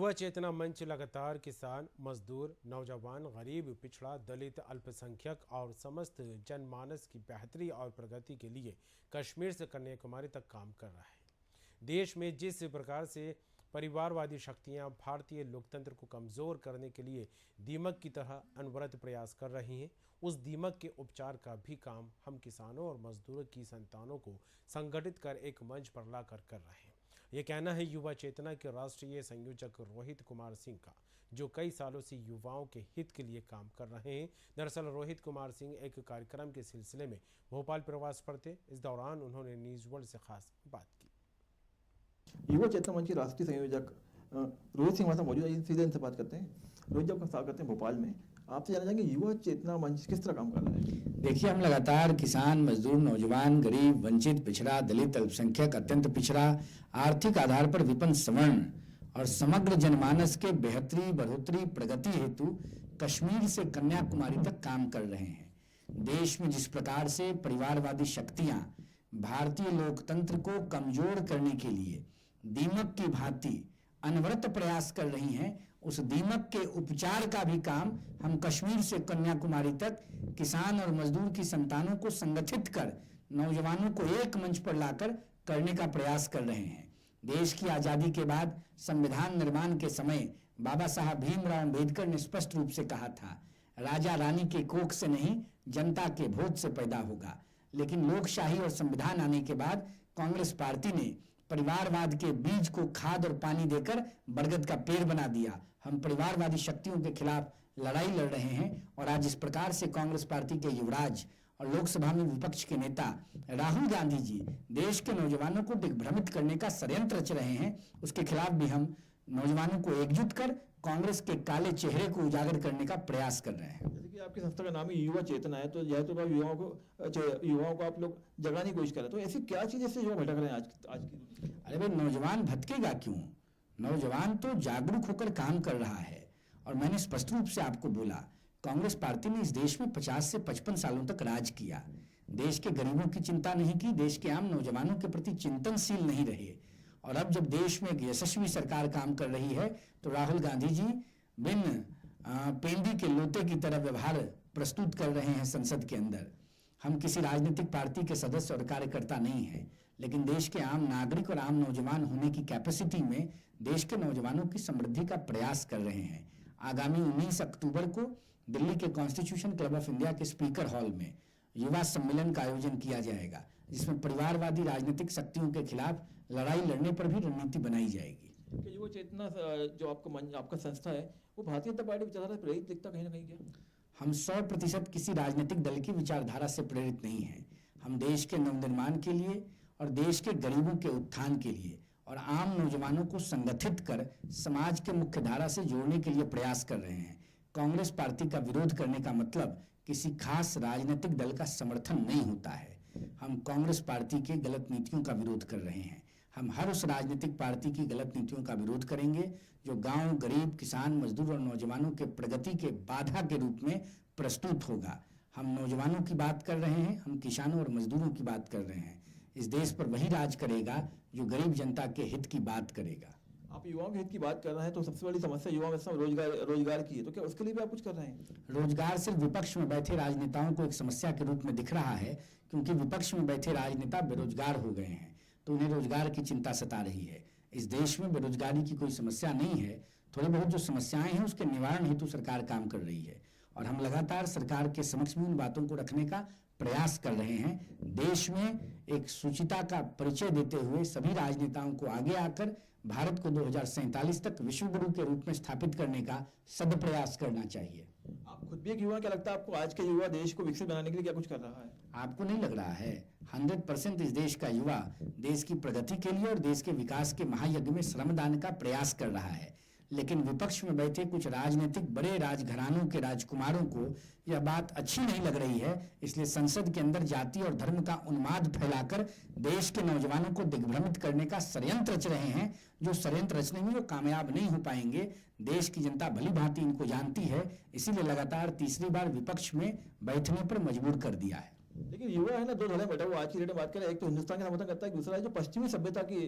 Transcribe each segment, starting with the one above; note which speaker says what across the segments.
Speaker 1: युवा चेतना मंच लगातार किसान, मजदूर, नौजवान, गरीब, पिछड़ा, दलित, अल्पसंख्यक और समस्त जनमानस की बेहतरी और प्रगति के लिए कश्मीर से कन्याकुमारी तक काम कर रहा है। देश में जिस प्रकार से परिवारवादी शक्तियां भारतीय लोकतंत्र को कमज़ोर करने के लिए दीमक की तरह अनवरत प्रयास कर रही हैं, उस दीमक के उपचार का भी काम हम किसानों और मजदूरों की संतानों को संगठित कर एक मंच पर लाकर कर रहे हैं। ये कहना है युवा चेतना के राष्ट्रीय संयोजक रोहित कुमार सिंह का, जो कई सालों से युवाओं के हित के लिए काम कर रहे हैं। दरअसल रोहित कुमार सिंह एक कार्यक्रम के सिलसिले में भोपाल प्रवास पर थे। इस दौरान उन्होंने न्यूज़ वर्ल्ड से खास बात की।
Speaker 2: युवा चेतना मंच के राष्ट्रीय संयोजक रोहित सिंह हमारे साथ मौजूद है। सीधे इनसे बात करते हैं। रोहित जी, आपका स्वागत करते हैं भोपाल में। आपसे जानना चाहेंगे युवा चेतना मंच किस तरह काम कर रहा है?
Speaker 3: देखिए, हम लगातार किसान, मजदूर, नौजवान, गरीब, वंचित, पिछड़ा, दलित, अल्पसंख्यक, अत्यंत पिछड़ा, आर्थिक आधार पर विपन्न, सवर्ण और समग्र जनमानस के बेहतरी, बढ़ोतरी, प्रगति हेतु कश्मीर से कन्याकुमारी तक काम कर रहे हैं। देश में जिस प्रकार से परिवारवादी शक्तियां भारतीय लोकतंत्र को कमजोर करने के लिए दीमक की भांति अनवरत प्रयास कर रही हैं, उस दीमक के उपचार का भी काम हम कश्मीर से कन्याकुमारी तक किसान और मजदूर की संतानों को संगठित कर नौजवानों को एक मंच पर लाकर करने का प्रयास कर रहे हैं। देश की आजादी के बाद संविधान निर्माण के समय बाबा साहब भीमराव अम्बेडकर ने स्पष्ट रूप से कहा था, राजा रानी के कोख से नहीं, जनता के वोट से पैदा होगा। लेकिन लोकशाही और संविधान आने के बाद कांग्रेस पार्टी ने परिवारवाद के बीज को खाद और पानी देकर बरगद का पेड़ बना दिया। हम परिवारवादी शक्तियों के खिलाफ लड़ाई लड़ रहे हैं और आज इस प्रकार से कांग्रेस पार्टी के युवराज और लोकसभा में विपक्ष के नेता राहुल गांधी जी देश के नौजवानों को दिग्भ्रमित करने का षड्यंत्र रच रहे हैं। उसके खिलाफ भी हम नौजवानों को एकजुट कर कांग्रेस के काले चेहरे को उजागर करने का प्रयास कर रहे हैं।
Speaker 2: जैसे कि आपकी संस्था का नाम ही युवा चेतना है, तो यह तो युवाओं को आप लोग जगाने की कोशिश कर रहे हैं, तो ऐसी क्या चीज से युवा भटक रहे हैं आज की?
Speaker 3: अरे भाई, नौजवान भटकेगा क्यों? नौजवान तो जागरूक होकर काम कर रहा है। और मैंने स्पष्ट रूप से आपको बोला, कांग्रेस पार्टी ने इस देश में 50 से 55 सालों तक राज किया। देश के गरीबों की चिंता नहीं की, देश के आम नौजवानों के प्रति चिंतनशील नहीं रहे। और अब जब देश में एक यशस्वी सरकार काम कर रही है तो राहुल गांधी जी बिन पेंदी के लोटे की तरह व्यवहार प्रस्तुत कर रहे हैं संसद के अंदर। हम किसी राजनीतिक पार्टी के सदस्य और कार्यकर्ता नहीं हैं, लेकिन देश के आम नागरिक और आम नौजवान होने की कैपेसिटी में देश के नौजवानों की समृद्धि का प्रयास कर रहे हैं। आगामी 19 अक्टूबर को दिल्ली के कॉन्स्टिट्यूशन क्लब ऑफ इंडिया के स्पीकर हॉल में युवा सम्मेलन का आयोजन किया जाएगा, जिसमें परिवारवादी राजनीतिक शक्तियों के खिलाफ लड़ाई लड़ने पर भी रणनीति बनाई जाएगी।
Speaker 2: युवा चेतना जो आपका संस्था है, वो भारतीय जनता पार्टी विचारधारा से प्रेरित दिखता कहीं ना कहीं क्या?
Speaker 3: हम 100% किसी राजनीतिक दल की विचारधारा से प्रेरित नहीं हैं। हम देश के नवनिर्माण के लिए और देश के गरीबों के उत्थान के लिए और आम नौजवानों को संगठित कर समाज के मुख्य धारा से जोड़ने के लिए प्रयास कर रहे हैं। कांग्रेस पार्टी का विरोध करने का मतलब किसी खास राजनीतिक दल का समर्थन नहीं होता है। हम कांग्रेस पार्टी के गलत नीतियों का विरोध कर रहे हैं। हम हर उस राजनीतिक पार्टी की गलत नीतियों का विरोध करेंगे जो गांव, गरीब, किसान, मजदूर और नौजवानों के प्रगति के बाधा के रूप में प्रस्तुत होगा। हम नौजवानों की बात कर रहे हैं, हम किसानों और मजदूरों की बात कर रहे हैं। इस देश पर वही राज करेगा जो गरीब जनता के हित की बात करेगा।
Speaker 2: आप युवाओं के हित की बात कर रहे हैं, तो सबसे बड़ी समस्या युवाओं में रोजगार की है, तो क्या उसके लिए भी आप कुछ कर रहे हैं?
Speaker 3: रोजगार सिर्फ विपक्ष में बैठे राजनेताओं को एक समस्या के रूप में दिख रहा है, क्योंकि विपक्ष में बैठे राजनेता बेरोजगार हो गए हैं तो उन्हें रोजगार की चिंता सता रही है। इस देश में बेरोजगारी की कोई समस्या नहीं है। थोड़ी बहुत जो समस्याएं हैं उसके निवारण हेतु सरकार काम कर रही है और हम लगातार सरकार के समक्ष भी उन बातों को रखने का प्रयास कर रहे हैं। देश में एक शुचिता का परिचय देते हुए सभी राजनेताओं को आगे आकर भारत को 2047 तक विश्व गुरु के रूप में स्थापित करने का सदप्रयास करना चाहिए।
Speaker 2: आप खुद भी एक युवा, क्या लगता है आपको आज के युवा देश को विकसित बनाने के लिए क्या कुछ कर रहा है?
Speaker 3: आपको नहीं लग रहा है? 100% इस देश का युवा देश की प्रगति के लिए और देश के विकास के महायज्ञ में श्रमदान का प्रयास कर रहा है। लेकिन विपक्ष में बैठे कुछ राजनीतिक बड़े राजघरानों के राजकुमारों को यह बात अच्छी नहीं लग रही है, इसलिए संसद के अंदर जाति और धर्म का उन्माद फैलाकर देश के नौजवानों को दिग्भ्रमित करने का षड्यंत्र रच रहे हैं, जो षड्यंत्र रचने में वो कामयाब नहीं हो पाएंगे। देश की जनता भली भांति इनको जानती है, इसीलिए लगातार तीसरी बार विपक्ष में बैठने पर मजबूर कर दिया है।
Speaker 2: लेकिन युवा है ना, दो धड़े बैठा हुआ आज की डेट में बात करें, एक तो हिंदुस्तान का समर्थन करता है, दूसरा है जो पश्चिमी सभ्यता की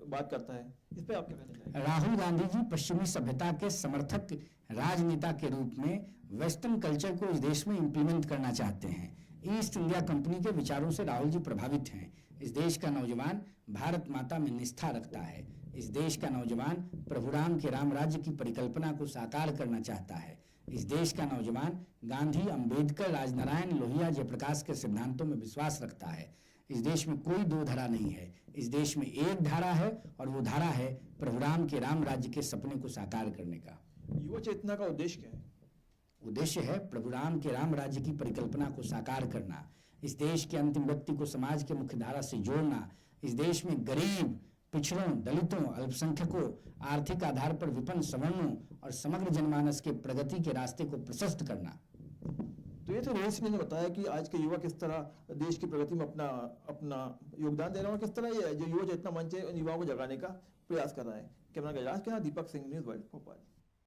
Speaker 2: बात करता है। इस पे आप क्या कहना चाहेंगे?
Speaker 3: राहुल गांधी जी पश्चिमी सभ्यता के समर्थक राजनेता के रूप में वेस्टर्न कल्चर को इस देश में इंप्लीमेंट करना चाहते हैं। ईस्ट इंडिया कंपनी के विचारों से राहुल जी प्रभावित हैं। इस देश का नौजवान भारत माता में निष्ठा रखता है। इस देश का नौजवान प्रभु राम के राम राज्य की परिकल्पना को साकार करना चाहता है। इस देश का नौजवान गांधी, अंबेडकर, राजनारायण, लोहिया, जयप्रकाश के सिद्धांतों में विश्वास रखता है। इस देश में कोई दो धारा नहीं है। इस देश में एक धारा है और वो धारा है प्रभु राम के राम राज्य के सपने को साकार करने का।
Speaker 2: युवा चेतना का उद्देश्य क्या है?
Speaker 3: उद्देश्य है प्रभु राम के राम राज्य की परिकल्पना को साकार करना, इस देश के अंतिम व्यक्ति को समाज के मुख्य धारा से जोड़ना, इस देश में गरीब, पिछड़ों, दलितों, अल्पसंख्यकों, आर्थिक आधार पर विपन्न सवर्णों और समग्र जनमानस के प्रगति के रास्ते को प्रशस्त करना।
Speaker 2: तो ये तो रोहित सिंह ने बताया कि आज के युवा किस तरह देश की प्रगति में अपना योगदान दे रहे हैं और किस तरह ये जो युवा चेतना मंच है युवाओं को जगाने का प्रयास कर रहा है। कैमरा का राज के साथ दीपक सिंह, न्यूज़ वर्ल्ड भोपाल।